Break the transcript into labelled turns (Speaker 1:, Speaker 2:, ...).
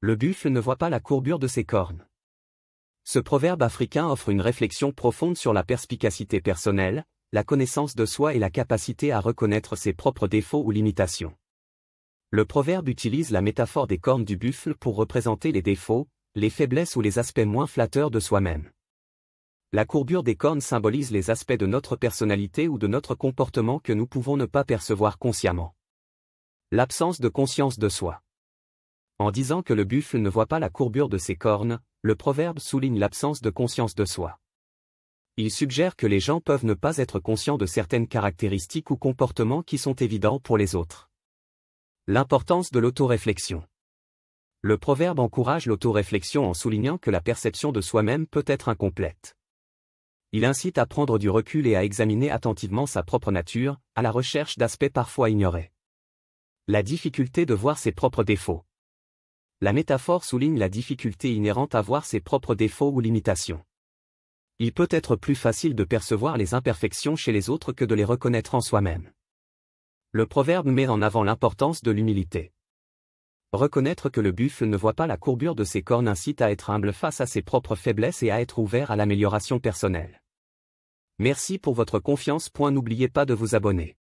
Speaker 1: Le buffle ne voit pas la courbure de ses cornes. Ce proverbe africain offre une réflexion profonde sur la perspicacité personnelle, la connaissance de soi et la capacité à reconnaître ses propres défauts ou limitations. Le proverbe utilise la métaphore des cornes du buffle pour représenter les défauts, les faiblesses ou les aspects moins flatteurs de soi-même. La courbure des cornes symbolise les aspects de notre personnalité ou de notre comportement que nous pouvons ne pas percevoir consciemment. L'absence de conscience de soi. En disant que le buffle ne voit pas la courbure de ses cornes, le proverbe souligne l'absence de conscience de soi. Il suggère que les gens peuvent ne pas être conscients de certaines caractéristiques ou comportements qui sont évidents pour les autres. L'importance de l'autoréflexion. Le proverbe encourage l'autoréflexion en soulignant que la perception de soi-même peut être incomplète. Il incite à prendre du recul et à examiner attentivement sa propre nature, à la recherche d'aspects parfois ignorés. La difficulté de voir ses propres défauts. La métaphore souligne la difficulté inhérente à voir ses propres défauts ou limitations. Il peut être plus facile de percevoir les imperfections chez les autres que de les reconnaître en soi-même. Le proverbe met en avant l'importance de l'humilité. Reconnaître que le buffle ne voit pas la courbure de ses cornes incite à être humble face à ses propres faiblesses et à être ouvert à l'amélioration personnelle. Merci pour votre confiance. N'oubliez pas de vous abonner.